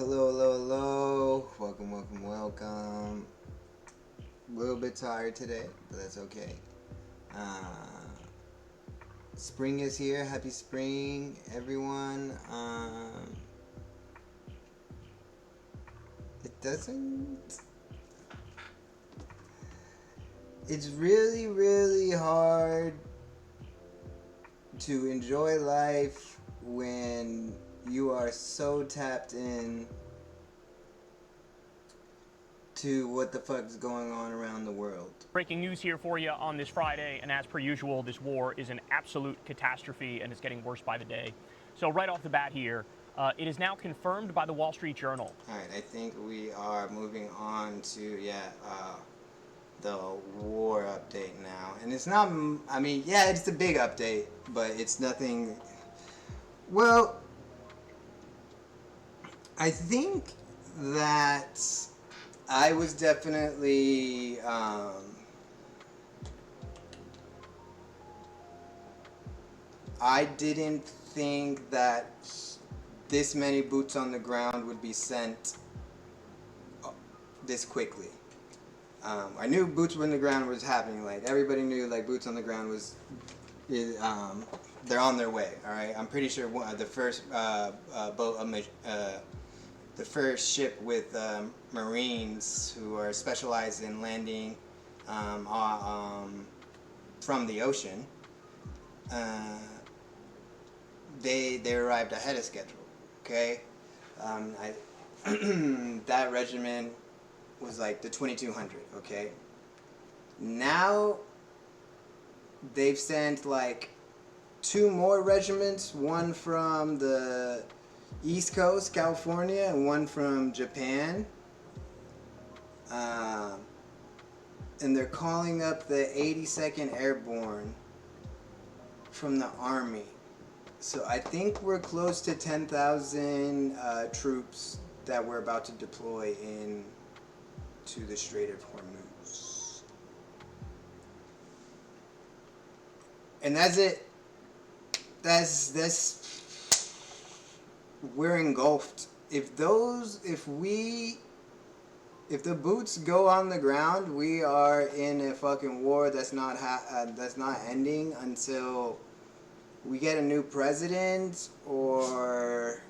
Hello. Welcome. A little bit tired today, but that's okay. Uh, Spring is here. Happy spring, everyone. It doesn't. It's really hard to enjoy life when you are so tapped in to what the fuck's going on around the world. Breaking news here for you on this Friday, and as per usual, this war is an absolute catastrophe and it's getting worse by the day. So right off the bat here, it is now confirmed by the Wall Street Journal. All right, I think we are moving on to the war update now, and it's not. I mean, yeah, it's the big update, but it's nothing. Well, I think that I was definitely. I didn't think that this many boots on the ground would be sent this quickly. I knew boots on the ground was happening. Like everybody knew, like boots on the ground was, they're on their way. All right, I'm pretty sure the first the first ship with Marines who are specialized in landing from the ocean. They arrived ahead of schedule. Okay, that regiment was like the 2200. Okay, now they've sent like two more regiments, one from the East Coast, California, and one from Japan. And they're calling up the 82nd Airborne from the Army. So I think we're close to 10,000 troops that we're about to deploy in to the Strait of Hormuz. And that's it. That's we're engulfed. If the boots go on the ground, we are in a fucking war that's not ending until we get a new president, or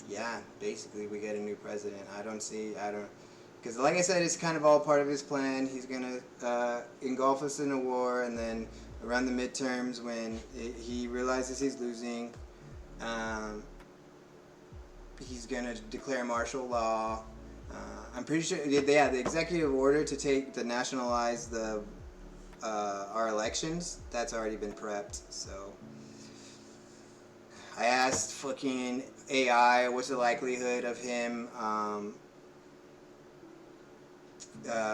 yeah, basically we get a new president. Because like I said, it's kind of all part of his plan. He's gonna engulf us in a war, and then around the midterms, when he realizes he's losing, he's gonna declare martial law. I'm pretty sure, the executive order to nationalize our elections, that's already been prepped. So I asked fucking AI what's the likelihood of him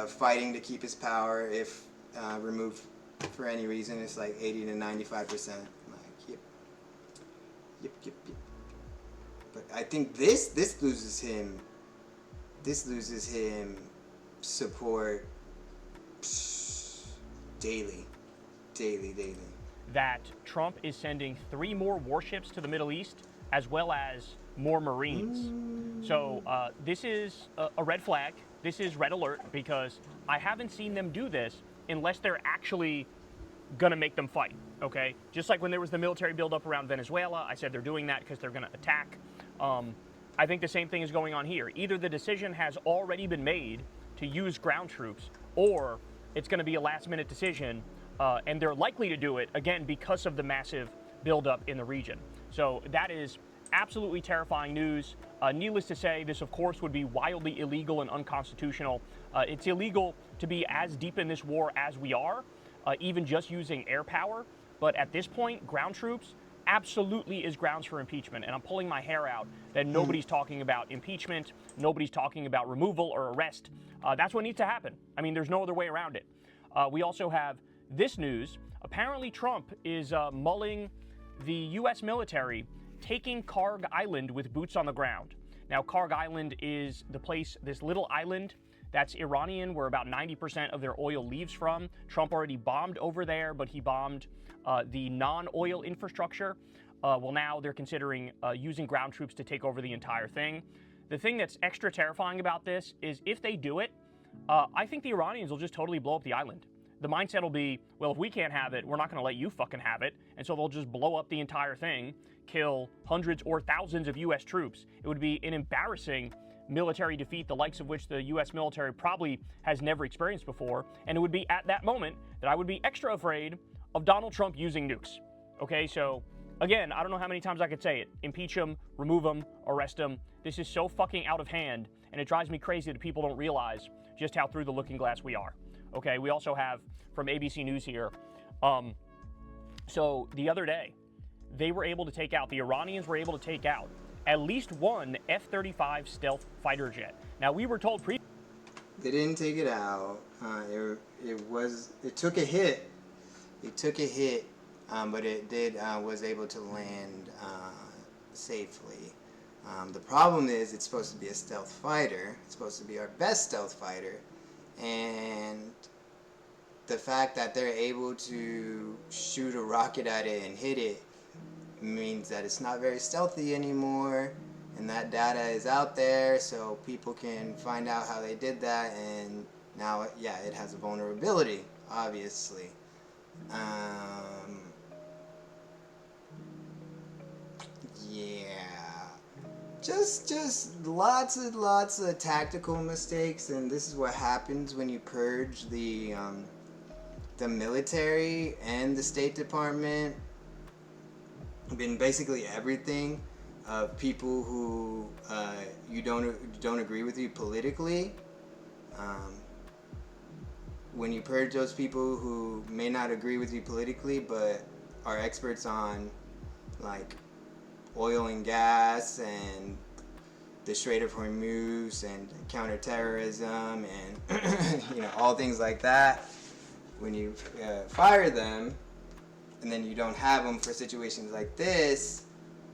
fighting to keep his power if removed for any reason. It's like 80 to 95%. I'm like, yep. But I think this loses him support daily. That Trump is sending 3 more warships to the Middle East, as well as more Marines. So this is a red flag. This is red alert, because I haven't seen them do this unless they're actually gonna make them fight, okay? Just like when there was the military buildup around Venezuela, I said they're doing that because they're gonna attack. I think the same thing is going on here. Either the decision has already been made to use ground troops, or it's gonna be a last-minute decision, and they're likely to do it, again, because of the massive buildup in the region. So that is absolutely terrifying news. Needless to say, this, of course, would be wildly illegal and unconstitutional. It's illegal to be as deep in this war as we are, even just using air power. But at this point, ground troops absolutely is grounds for impeachment. And I'm pulling my hair out that nobody's talking about impeachment, nobody's talking about removal or arrest. That's what needs to happen. I mean, there's no other way around it. We also have this news. Apparently, Trump is mulling the U.S. military taking Karg Island with boots on the ground. Now, Karg Island is the place, this little island that's Iranian, where about 90% of their oil leaves from. Trump already bombed over there, but he bombed the non-oil infrastructure. Well, now they're considering using ground troops to take over the entire thing. The thing that's extra terrifying about this is if they do it, I think the Iranians will just totally blow up the island. The mindset will be, well, if we can't have it, we're not going to let you fucking have it. And so they'll just blow up the entire thing, kill hundreds or thousands of U.S. troops. It would be an embarrassing military defeat, the likes of which the U.S. military probably has never experienced before. And it would be at that moment that I would be extra afraid of Donald Trump using nukes. Okay, so again, I don't know how many times I could say it. Impeach him, remove him, arrest him. This is so fucking out of hand, and it drives me crazy that people don't realize just how through the looking glass we are. Okay, we also have from ABC News here. So the other day, the Iranians were able to take out at least one F-35 stealth fighter jet. Now, we were told They didn't take it out. It took a hit. But it was able to land safely. The problem is it's supposed to be a stealth fighter. It's supposed to be our best stealth fighter. And the fact that they're able to shoot a rocket at it and hit it means that it's not very stealthy anymore. And that data is out there, so people can find out how they did that. And now, yeah, it has a vulnerability, obviously. Just lots of tactical mistakes, and this is what happens when you purge the military and the State Department, been basically everything of people who you don't agree with you politically. When you purge those people who may not agree with you politically, but are experts on like oil and gas and the Strait of Hormuz and counterterrorism and all things like that, when you fire them and then you don't have them for situations like this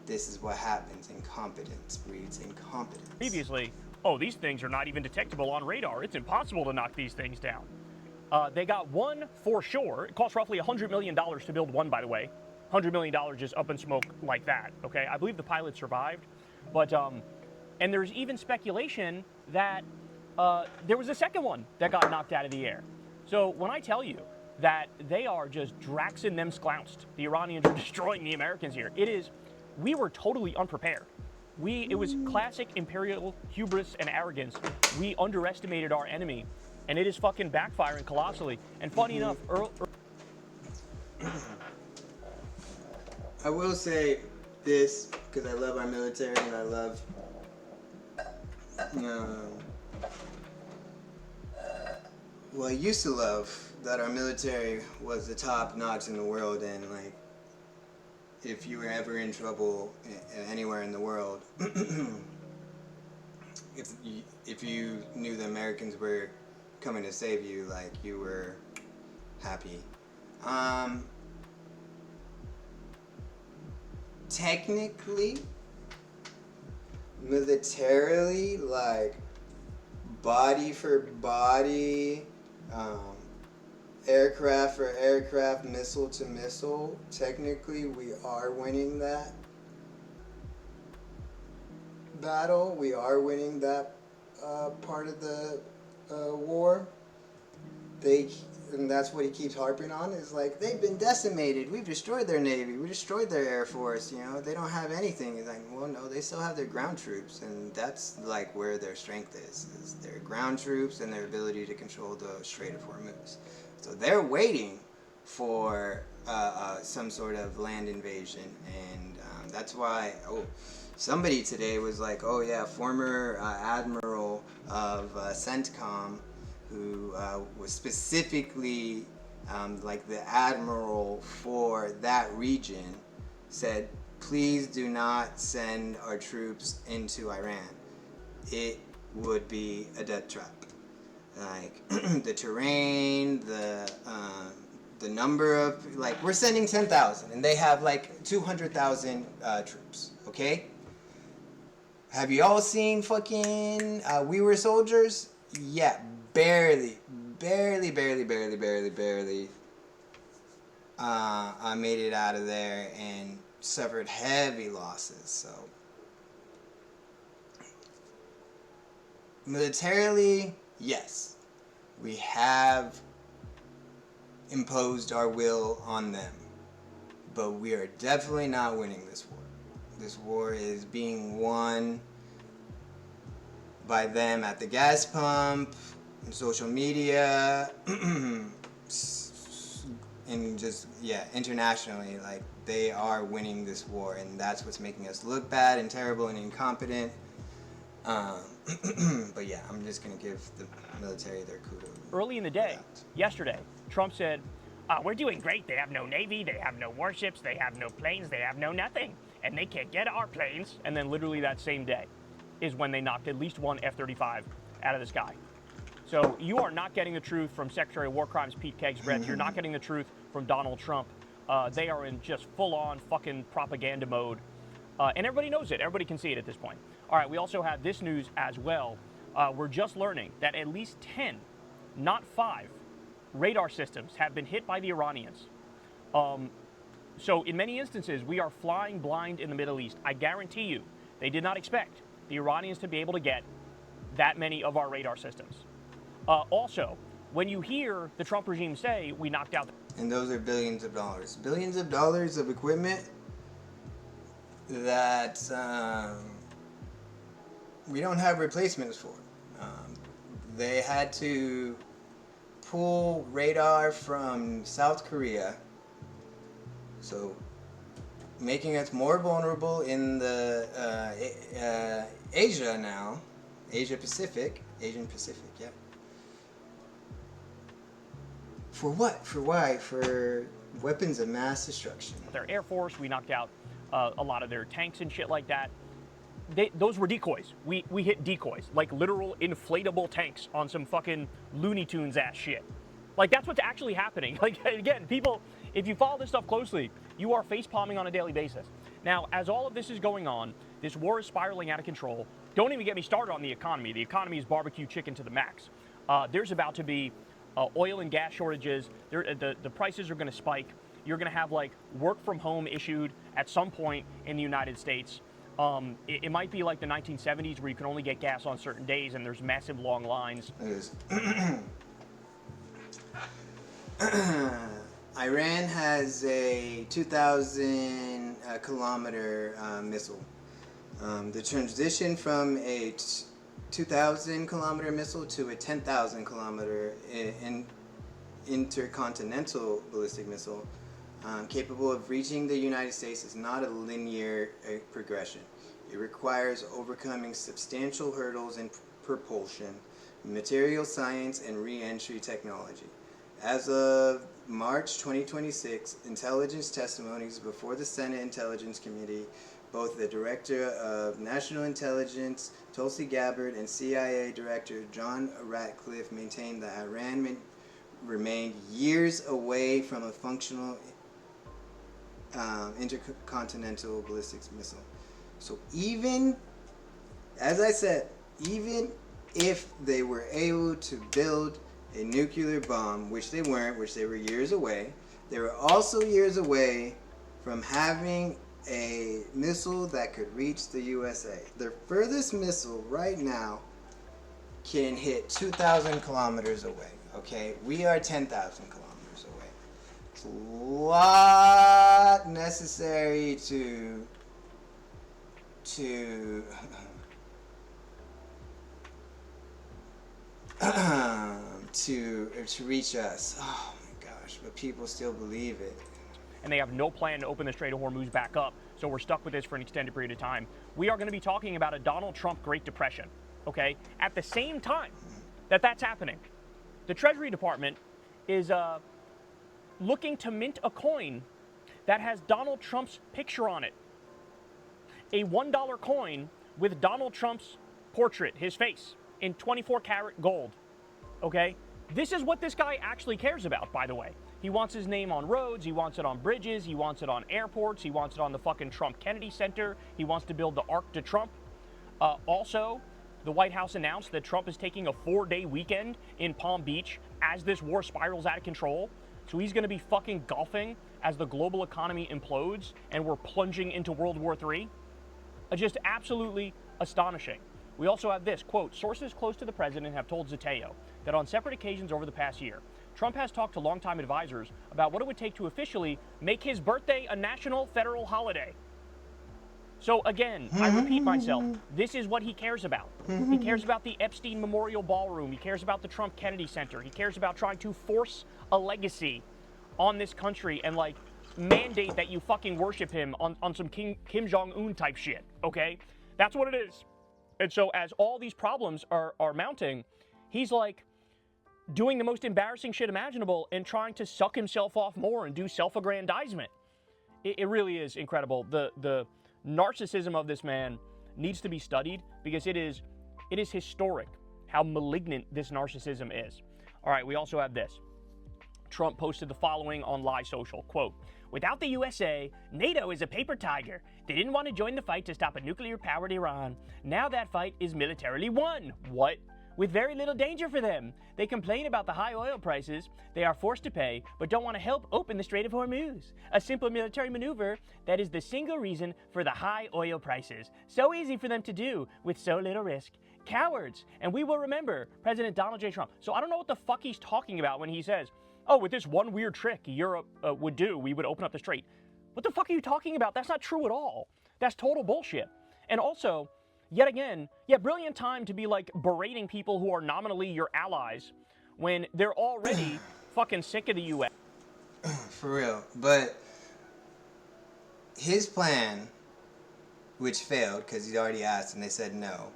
is what happens. Incompetence breeds incompetence. previously, these things are not even detectable on radar. It's impossible to knock these things down. They got one for sure. It cost roughly $100 million to build one, by the way. $100 million just up in smoke like that, okay? I believe the pilot survived, but, and there's even speculation that there was a second one that got knocked out of the air. So when I tell you that they are just draxing them sklounced, the Iranians are destroying the Americans here, we were totally unprepared. It was classic imperial hubris and arrogance. We underestimated our enemy, and it is fucking backfiring colossally. And funny enough, I will say this, because I love our military and I love I used to love that our military was the top notch in the world, and like if you were ever in trouble anywhere in the world, if you knew the Americans were coming to save you, like you were happy. Technically, militarily, like body for body, aircraft for aircraft, missile to missile, technically we are winning that battle. We are winning that part of the war. And that's what he keeps harping on, is like, they've been decimated. We've destroyed their Navy. We destroyed their Air Force. They don't have anything. He's like, well, no, they still have their ground troops. And that's like where their strength is their ground troops and their ability to control the Strait of Hormuz. So they're waiting for some sort of land invasion. And that's why, somebody today was like, oh yeah, former admiral of CENTCOM, who was specifically like the admiral for that region, said, please do not send our troops into Iran. It would be a death trap. Like the terrain, the number of, like, we're sending 10,000 and they have like 200,000 troops, okay? Have you all seen fucking We Were Soldiers? Yeah, barely. I made it out of there, and suffered heavy losses. So militarily, yes, we have imposed our will on them, but we are definitely not winning this war. This war is being won by them at the gas pump, in social media, and just, yeah, internationally. Like, they are winning this war, and that's what's making us look bad and terrible and incompetent. But yeah, I'm just going to give the military their kudos. Early in the day, yesterday, Trump said, we're doing great. They have no Navy, they have no warships, they have no planes, they have no nothing. And they can't get our planes. And then literally that same day is when they knocked at least one F-35 out of the sky. So you are not getting the truth from Secretary of War Crimes Pete Kegsbreth. You're not getting the truth from Donald Trump. They are in just full-on fucking propaganda mode. And everybody knows it. Everybody can see it at this point. All right, we also have this news as well. We're just learning that at least 10, not 5, radar systems have been hit by the Iranians. So in many instances, we are flying blind in the Middle East. I guarantee you, they did not expect the Iranians to be able to get that many of our radar systems. Also, when you hear the Trump regime say, we knocked out... And those are billions of dollars. Billions of dollars of equipment that we don't have replacements for. They had to pull radar from South Korea, so making us more vulnerable in the Asia now, Asian Pacific, yeah. For what? For why? For weapons of mass destruction. Their Air Force, we knocked out a lot of their tanks and shit like that. Those were decoys. We hit decoys, like literal inflatable tanks on some fucking Looney Tunes ass shit. Like, that's what's actually happening. Like, again, people, if you follow this stuff closely, you are face palming on a daily basis. Now, as all of this is going on, this war is spiraling out of control. Don't even get me started on the economy. The economy is barbecue chicken to the max. There's about to be oil and gas shortages. The prices are going to spike. You're going to have, like, work from home issued at some point in the United States. It might be like the 1970s where you can only get gas on certain days and there's massive long lines. Iran has a 2,000 kilometer missile. The transition from a 2,000 kilometer missile to a 10,000 kilometer intercontinental ballistic missile capable of reaching the United States is not a linear progression. It requires overcoming substantial hurdles in propulsion, material science, and re-entry technology. As of March 2026, intelligence testimonies before the Senate Intelligence Committee, both the Director of National Intelligence, Tulsi Gabbard, and CIA Director John Ratcliffe maintained that Iran remained years away from a functional intercontinental ballistics missile. So even, as I said, even if they were able to build a nuclear bomb, which they weren't, which they were years away, they were also years away from having a missile that could reach the USA. Their furthest missile right now can hit 2,000 kilometers away, okay? We are 10,000 kilometers away. It's a lot necessary to reach us. Oh my gosh, but people still believe it. And they have no plan to open the Strait of Hormuz back up, so we're stuck with this for an extended period of time. We are going to be talking about a Donald Trump Great Depression, okay? At the same time that that's happening, the Treasury Department is looking to mint a coin that has Donald Trump's picture on it. A $1 coin with Donald Trump's portrait, his face, in 24 karat gold, okay? This is what this guy actually cares about, by the way. He wants his name on roads, he wants it on bridges, he wants it on airports, he wants it on the fucking Trump Kennedy Center, he wants to build the Arc de Trump. Also, the White House announced that Trump is taking a 4-day weekend in Palm Beach as this war spirals out of control. So he's going to be fucking golfing as the global economy implodes and we're plunging into World War III. Just absolutely astonishing. We also have this, quote, sources close to the president have told Zateo that on separate occasions over the past year, Trump has talked to longtime advisors about what it would take to officially make his birthday a national federal holiday. So again, I repeat myself, this is what he cares about. He cares about the Epstein Memorial Ballroom. He cares about the Trump Kennedy Center. He cares about trying to force a legacy on this country and like mandate that you fucking worship him on some Kim Jong-un type shit, okay? That's what it is. And so as all these problems are mounting, he's like doing the most embarrassing shit imaginable and trying to suck himself off more and do self-aggrandizement. It really is incredible. The narcissism of this man needs to be studied because it is historic how malignant this narcissism is. All right, we also have this. Trump posted the following on Lie Social, quote, without the USA, NATO is a paper tiger. They didn't want to join the fight to stop a nuclear-powered Iran. Now that fight is militarily won. What? With very little danger for them. They complain about the high oil prices they are forced to pay, but don't want to help open the Strait of Hormuz. A simple military maneuver that is the single reason for the high oil prices. So easy for them to do with so little risk. Cowards. And we will remember President Donald J. Trump. So I don't know what the fuck he's talking about when he says, oh, with this one weird trick Europe would do, we would open up the strait. What the fuck are you talking about? That's not true at all. That's total bullshit. And also, yet again, brilliant time to be like berating people who are nominally your allies when they're already fucking sick of the U.S. For real. But his plan, which failed because he'd already asked and they said no,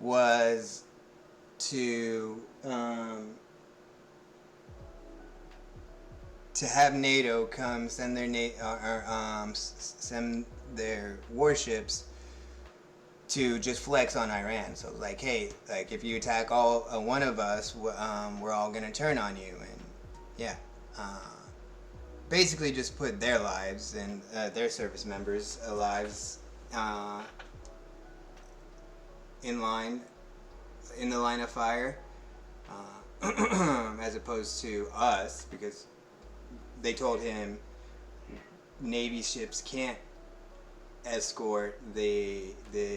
was to have NATO come send their warships to just flex on Iran. So like, hey, like if you attack one of us, we're all gonna turn on you, and basically just put their lives and their service members' lives in the line of fire, as opposed to us, because they told him Navy ships can't escort the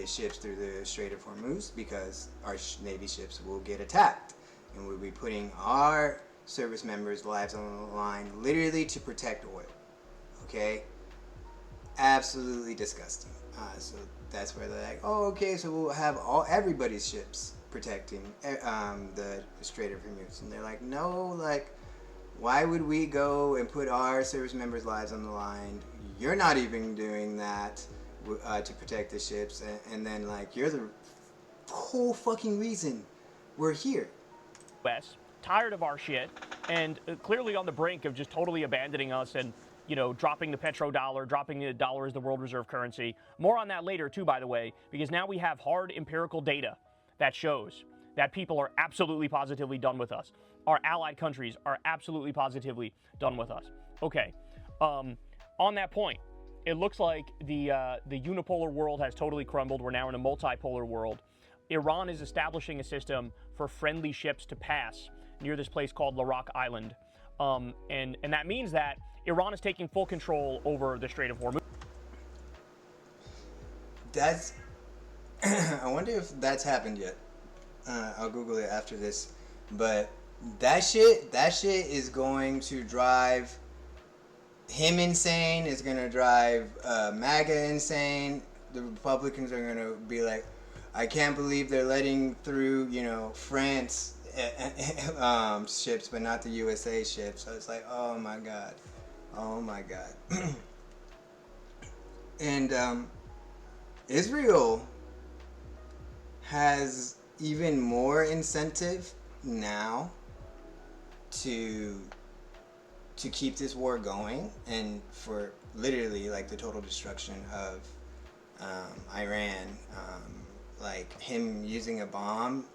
ships through the Strait of Hormuz because our Navy ships will get attacked, and we'll be putting our service members' lives on the line literally to protect oil. Okay? Absolutely disgusting. So that's where they're like, oh, okay, so we'll have everybody's ships protecting the Strait of Hormuz. And they're like, no, like, why would we go and put our service members' lives on the line? You're not even doing that to protect the ships, and then like you're the whole fucking reason we're here. West, tired of our shit, and clearly on the brink of just totally abandoning us and, you know, dropping the petrodollar, dropping the dollar as the world reserve currency. More on that later too, by the way, because now we have hard empirical data that shows that people are absolutely positively done with us. Our allied countries are absolutely positively done with us. Okay, on that point, it looks like the unipolar world has totally crumbled. We're now in a multipolar world. Iran is establishing a system for friendly ships to pass near this place called Larak Island. And that means that Iran is taking full control over the Strait of Hormuz. That's... I wonder if that's happened yet. I'll Google it after this. But that shit is going to drive him insane. It's going to drive MAGA insane. The Republicans are going to be like, I can't believe they're letting through, you know, France ships, but not the USA ships. So it's like, oh my God. Oh my God. And Israel has even more incentive now to keep this war going, and for literally like the total destruction of Iran. Like him using a bomb,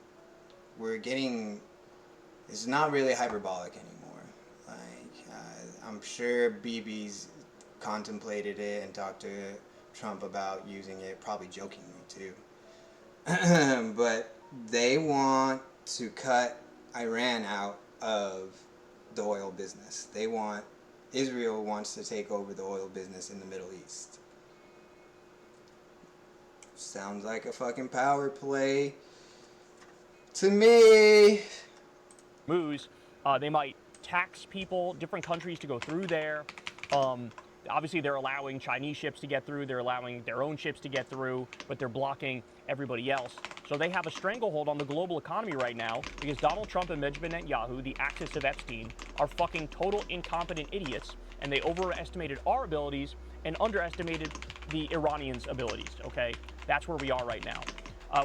it's not really hyperbolic anymore. Like I'm sure Bibi's contemplated it and talked to Trump about using it, probably jokingly too. But they want to cut Iran out of the oil business. Israel wants to take over the oil business in the Middle East. Sounds like a fucking power play to me. Moves, they might tax people, different countries to go through there. Obviously, they're allowing Chinese ships to get through. They're allowing their own ships to get through, but they're blocking everybody else. So they have a stranglehold on the global economy right now because Donald Trump and Benjamin Netanyahu, the axis of Epstein, are fucking total incompetent idiots, and they overestimated our abilities and underestimated the Iranians' abilities, okay? That's where we are right now.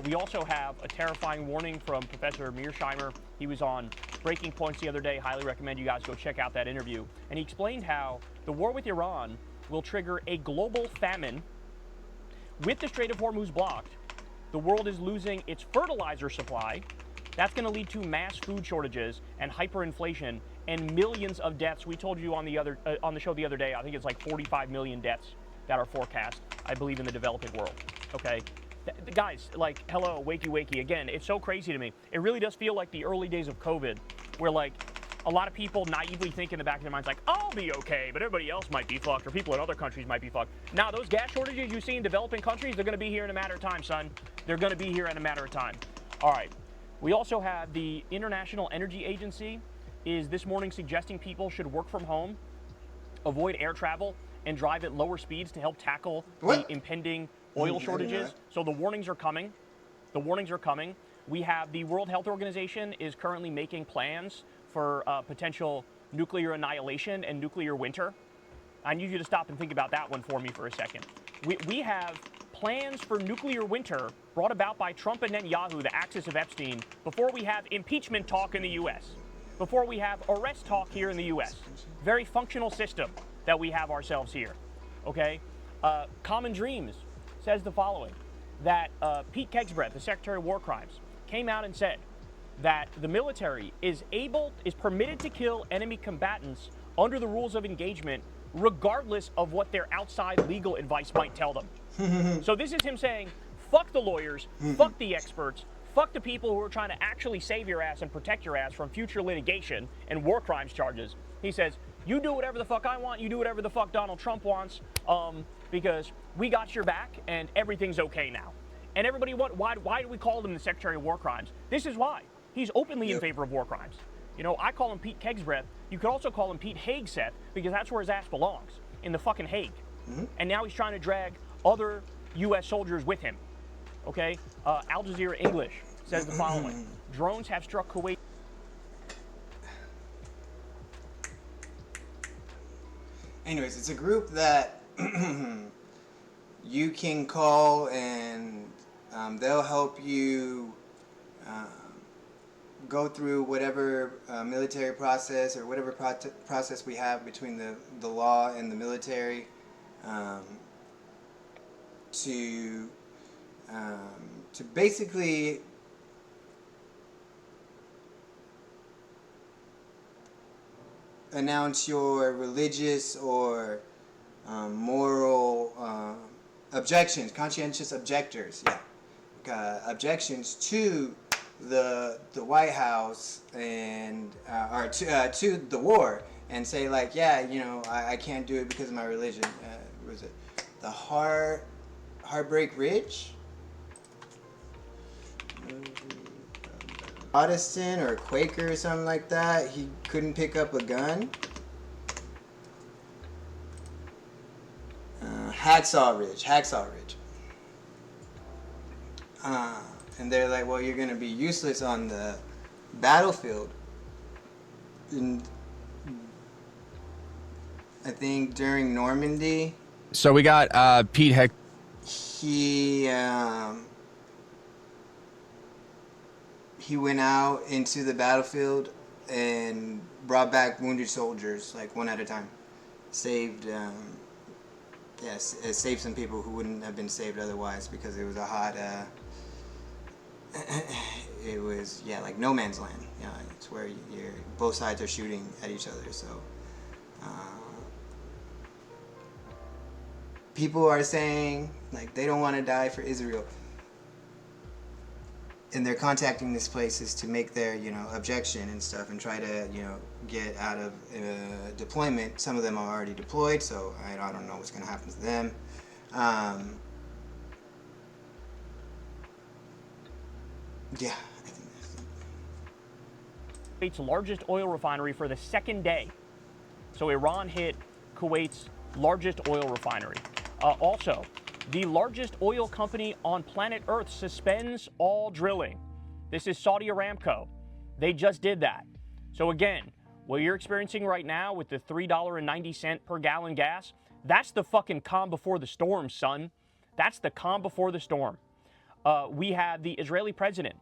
We also have a terrifying warning from Professor Mearsheimer. He was on Breaking Points the other day. Highly recommend you guys go check out that interview. And he explained how the war with Iran will trigger a global famine. With the Strait of Hormuz blocked, the world is losing its fertilizer supply. That's going to lead to mass food shortages and hyperinflation and millions of deaths. We told you on the show the other day, I think it's like 45 million deaths that are forecast, I believe, in the developing world. Okay? Guys, like, hello, wakey wakey. Again, it's so crazy to me. It really does feel like the early days of COVID, where like a lot of people naively think in the back of their minds, like, I'll be okay, but everybody else might be fucked, or people in other countries might be fucked. Now, those gas shortages you see in developing countries, they're going to be here in a matter of time, son. They're going to be here in a matter of time. All right. We also have the International Energy Agency is this morning suggesting people should work from home, avoid air travel, and drive at lower speeds to help tackle the impending oil shortages. So the warnings are coming. The warnings are coming. We have the World Health Organization is currently making plans for potential nuclear annihilation and nuclear winter. I need you to stop and think about that one for me for a second. We have plans for nuclear winter brought about by Trump and Netanyahu, the axis of Epstein, before we have impeachment talk in the U.S., before we have arrest talk here in the U.S. Very functional system that we have ourselves here, okay? Common Dreams says the following, that Pete Kegsbreth, the Secretary of War Crimes, came out and said that the military is permitted to kill enemy combatants under the rules of engagement, regardless of what their outside legal advice might tell them. So this is him saying, fuck the lawyers, fuck the experts, fuck the people who are trying to actually save your ass and protect your ass from future litigation and war crimes charges. He says, you do whatever the fuck I want, you do whatever the fuck Donald Trump wants, because we got your back and everything's okay now. And everybody, why do we call him the Secretary of War Crimes? This is why. He's openly in favor of war crimes. You know, I call him Pete Kegsbreth. You could also call him Pete Hagseth, because that's where his ass belongs, in the fucking Hague. And now he's trying to drag other U.S. soldiers with him. Okay? Al Jazeera English says the following. Drones have struck Kuwait. Anyways, it's a group that you can call and they'll help you go through whatever military process or whatever process we have between the law and the military to basically announce your religious or moral objections, conscientious objectors, objections to the White House and or to the war, and say like, yeah, you know, I can't do it because of my religion. What was it? The Heartbreak Ridge? Protestant or Quaker or something like that. He couldn't pick up a gun. Hacksaw Ridge. And they're like, well, you're going to be useless on the battlefield. And I think during Normandy. So we got Pete Heck. He went out into the battlefield and brought back wounded soldiers, like one at a time. Saved some people who wouldn't have been saved otherwise, because it was a hot it was like no man's land. It's where both sides are shooting at each other. So people are saying like they don't want to die for Israel. and they're contacting these places to make their, objection and stuff, and try to, get out of deployment. Some of them are already deployed, so I don't know what's going to happen to them. Yeah, I think that's Kuwait's largest oil refinery for the second day. So Iran hit Kuwait's largest oil refinery. Also, the largest oil company on planet Earth suspends all drilling. This is Saudi Aramco. They just did that. So again, what you're experiencing right now with the $3.90 per gallon gas, that's the fucking calm before the storm, son. That's the calm before the storm. We have the Israeli president,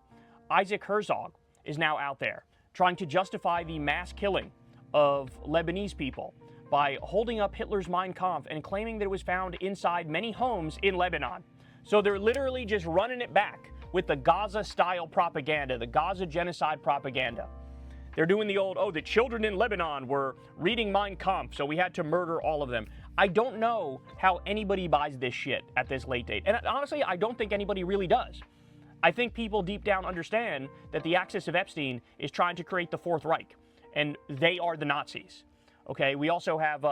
Isaac Herzog, is now out there trying to justify the mass killing of Lebanese people by holding up Hitler's Mein Kampf and claiming that it was found inside many homes in Lebanon. So they're literally just running it back with the Gaza-style propaganda, the Gaza genocide propaganda. They're doing the old, the children in Lebanon were reading Mein Kampf, so we had to murder all of them. I don't know how anybody buys this shit at this late date. And honestly, I don't think anybody really does. I think people deep down understand that the axis of Epstein is trying to create the Fourth Reich, and they are the Nazis. Okay, we also have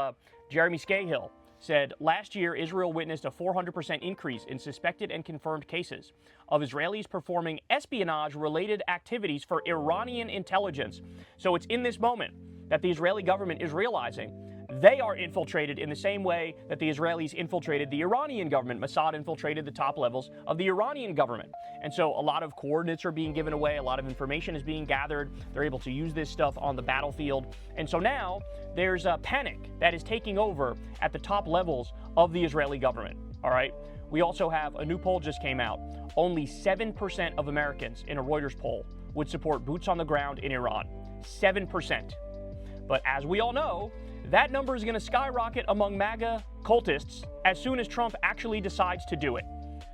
Jeremy Scahill said, last year, Israel witnessed a 400% increase in suspected and confirmed cases of Israelis performing espionage-related activities for Iranian intelligence. So it's in this moment that the Israeli government is realizing they are infiltrated in the same way that the Israelis infiltrated the Iranian government. Mossad infiltrated the top levels of the Iranian government. And so a lot of coordinates are being given away, a lot of information is being gathered. They're able to use this stuff on the battlefield. And so now there's a panic that is taking over at the top levels of the Israeli government. All right. We also have a new poll just came out. Only 7% of Americans in a Reuters poll would support boots on the ground in Iran. 7%. But as we all know, that number is going to skyrocket among MAGA cultists as soon as Trump actually decides to do it.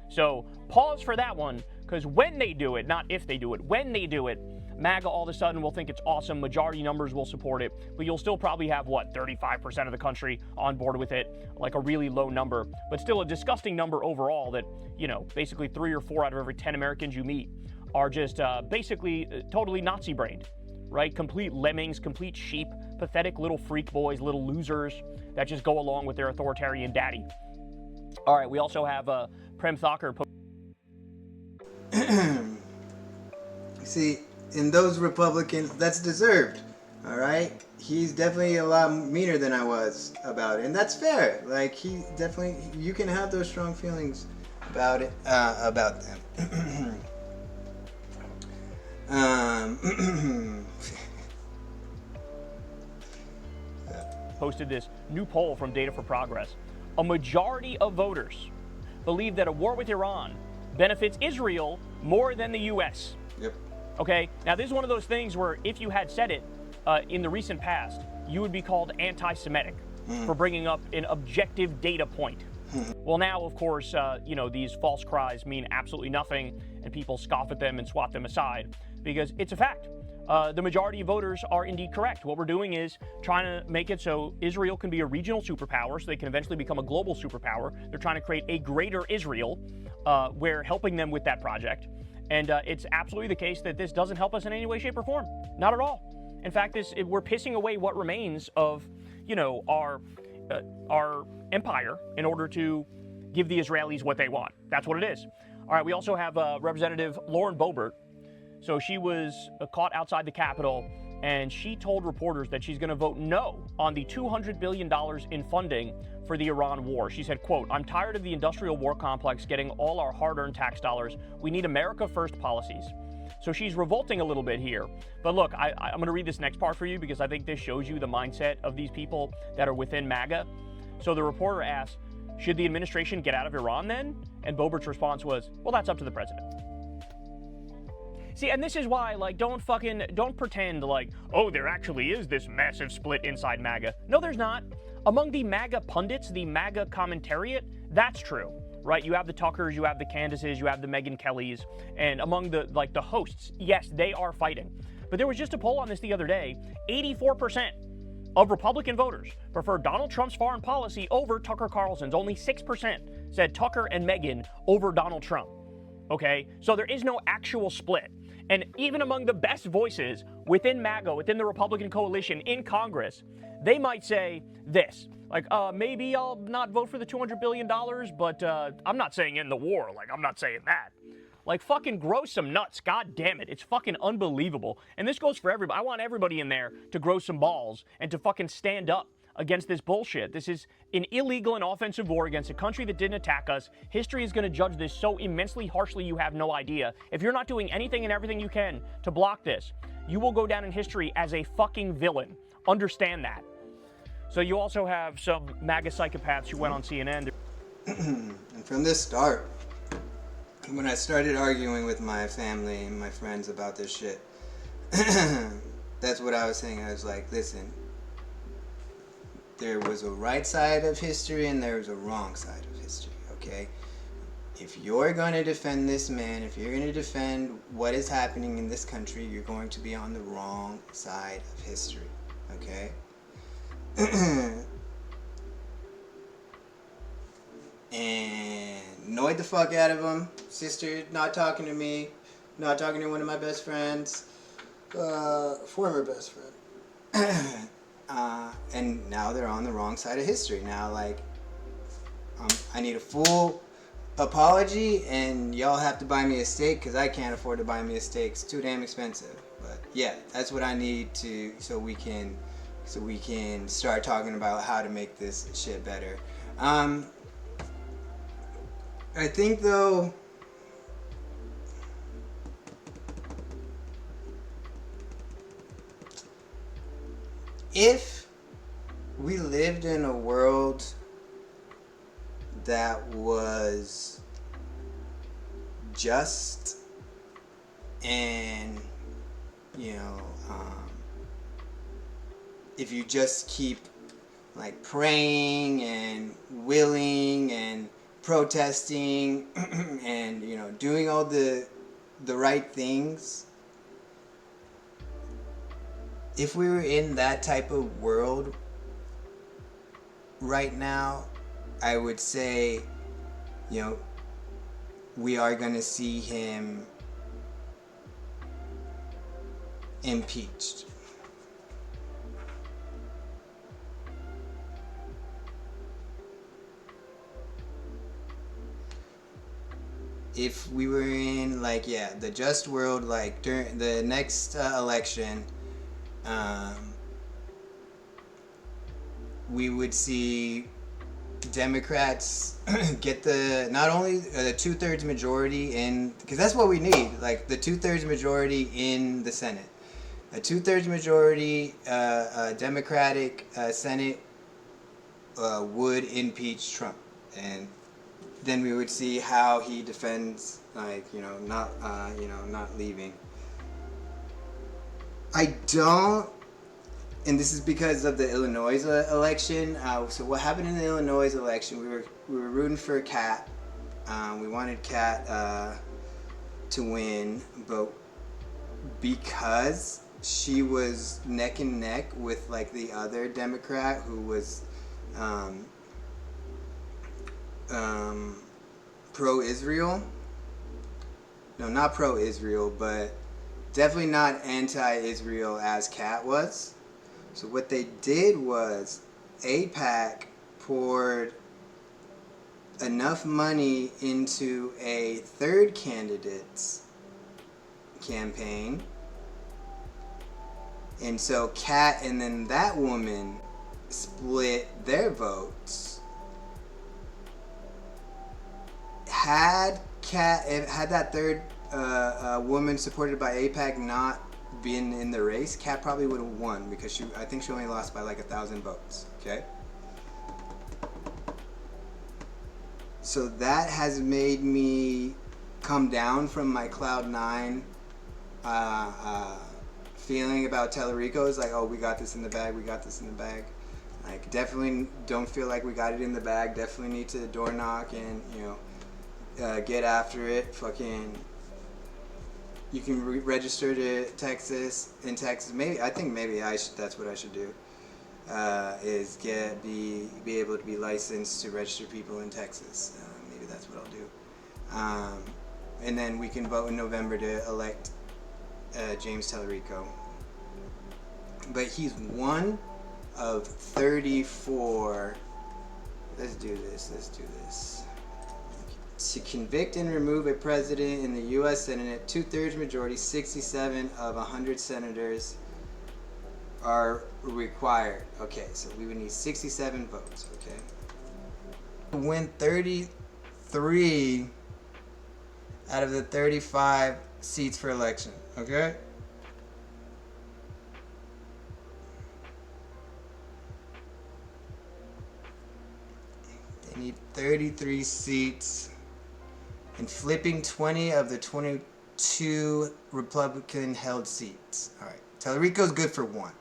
So pause for that one, because when they do it, not if they do it, when they do it, MAGA all of a sudden will think it's awesome. Majority numbers will support it, but you'll still probably have, 35% of the country on board with it, like a really low number, but still a disgusting number overall that, basically 3 or 4 out of every 10 Americans you meet are just basically totally Nazi-brained, right? Complete lemmings, complete sheep, pathetic little freak boys, little losers that just go along with their authoritarian daddy. All right, we also have Prem Thakur. See, in those Republicans, that's deserved. All right, he's definitely a lot meaner than I was about it, and that's fair. Like, he definitely, you can have those strong feelings about it, about them. Posted this new poll from Data for Progress. A majority of voters believe that a war with Iran benefits Israel more than the U.S. Yep. Okay, now this is one of those things where if you had said it in the recent past, you would be called anti-Semitic for bringing up an objective data point. Well, now, of course, these false cries mean absolutely nothing, and people scoff at them and swat them aside because it's a fact. The majority of voters are indeed correct. What we're doing is trying to make it so Israel can be a regional superpower, so they can eventually become a global superpower. They're trying to create a greater Israel. We're helping them with that project. And it's absolutely the case that this doesn't help us in any way, shape, or form. Not at all. In fact, we're pissing away what remains of, our empire in order to give the Israelis what they want. That's what it is. All right, we also have Representative Lauren Boebert. So she was caught outside the Capitol, and she told reporters that she's going to vote no on the $200 billion in funding for the Iran war. She said, quote, "I'm tired of the industrial war complex getting all our hard-earned tax dollars. We need America first policies." So she's revolting a little bit here. But look, I'm going to read this next part for you because I think this shows you the mindset of these people that are within MAGA. So the reporter asked, should the administration get out of Iran then? And Boebert's response was, well, that's up to the president. See, and this is why, don't pretend there actually is this massive split inside MAGA. No, there's not. Among the MAGA pundits, the MAGA commentariat, that's true, right? You have the Tuckers, you have the Candaces, you have the Megyn Kellys, and among the hosts, yes, they are fighting. But there was just a poll on this the other day. 84% of Republican voters prefer Donald Trump's foreign policy over Tucker Carlson's. Only 6% said Tucker and Megyn over Donald Trump. okay? So there is no actual split. And even among the best voices within MAGA, within the Republican coalition in Congress, they might say this, like, maybe I'll not vote for the $200 billion, but I'm not saying end the war. Like, I'm not saying that. Like, fucking grow some nuts. God damn it. It's fucking unbelievable. And this goes for everybody. I want everybody in there to grow some balls and to fucking stand up against this bullshit. This is an illegal and offensive war against a country that didn't attack us. History is going to judge this so immensely harshly you have no idea. If you're not doing anything and everything you can to block this, you will go down in history as a fucking villain. Understand that. So you also have some MAGA psychopaths who went on CNN. And from the start, when I started arguing with my family and my friends about this shit, that's what I was saying. I was like, listen, there was a right side of history and there was a wrong side of history, okay? If you're going to defend this man, if you're going to defend what is happening in this country, you're going to be on the wrong side of history, okay? And annoyed the fuck out of him. Sister not talking to me, not talking to one of my best friends, former best friend. And now they're on the wrong side of history. Now, like, I need a full apology, and y'all have to buy me a steak because I can't afford to buy me a steak. It's too damn expensive. But yeah, that's what I need to so we can start talking about how to make this shit better. I think though, if we lived in a world that was just and, you know, if you just keep like praying and willing and protesting and, you know, doing all the right things, if we were in that type of world right now, I would say, you know, we are going to see him impeached. If we were in, like, yeah, the just world, like, during the next election, we would see Democrats get not only the 2/3 majority in, because that's what we need, like, the 2/3 majority in the Senate. A 2/3 majority Democratic Senate would impeach Trump. And then we would see how he defends, like, you know, not leaving. I don't, and this is because of the Illinois election. So what happened in the Illinois election? We were rooting for Kat. We wanted Kat to win, but because she was neck and neck with, like, the other Democrat who was pro-Israel. No, not pro-Israel, but definitely not anti-Israel as Kat was. So what they did was AIPAC poured enough money into a third candidate's campaign. And so Kat and then that woman split their votes. Had that third woman supported by AIPAC not been in the race, Kat probably would have won, because I think she only lost by like 1,000 votes. Okay. So that has made me come down from my cloud nine feeling about Tellerico. Is like, oh, we got this in the bag. We got this in the bag. Like, definitely don't feel like we got it in the bag. Definitely need to door knock and, you know, get after it. Fucking, you can register to Texas. In Texas, maybe that's what I should do. Is be able to be licensed to register people in Texas. Maybe that's what I'll do. and then we can vote in November to elect James Tallarico. But he's one of 34. Let's do this. To convict and remove a president in the U.S. Senate, 2/3 majority, 67 of 100 senators are required. Okay, so we would need 67 votes, okay? To win 33 out of the 35 seats for election, okay? They need 33 seats and flipping 20 of the 22 Republican-held seats. All right, Tallarico's good for 1.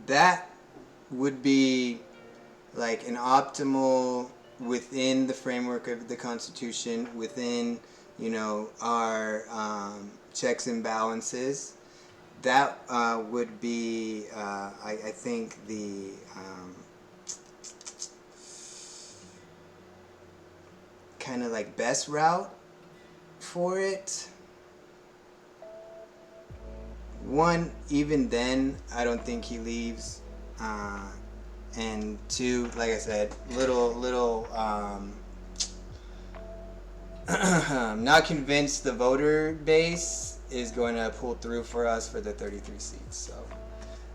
That would be like an optimal within the framework of the Constitution, within, you know, our checks and balances. That would be, I think, the kind of like best route for it. 1, even then, I don't think he leaves. And 2, like I said, little not convinced the voter base is going to pull through for us for the 33 seats. So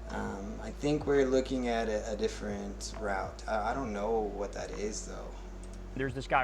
I think we're looking at a different route. I don't know what that is, though. There's this guy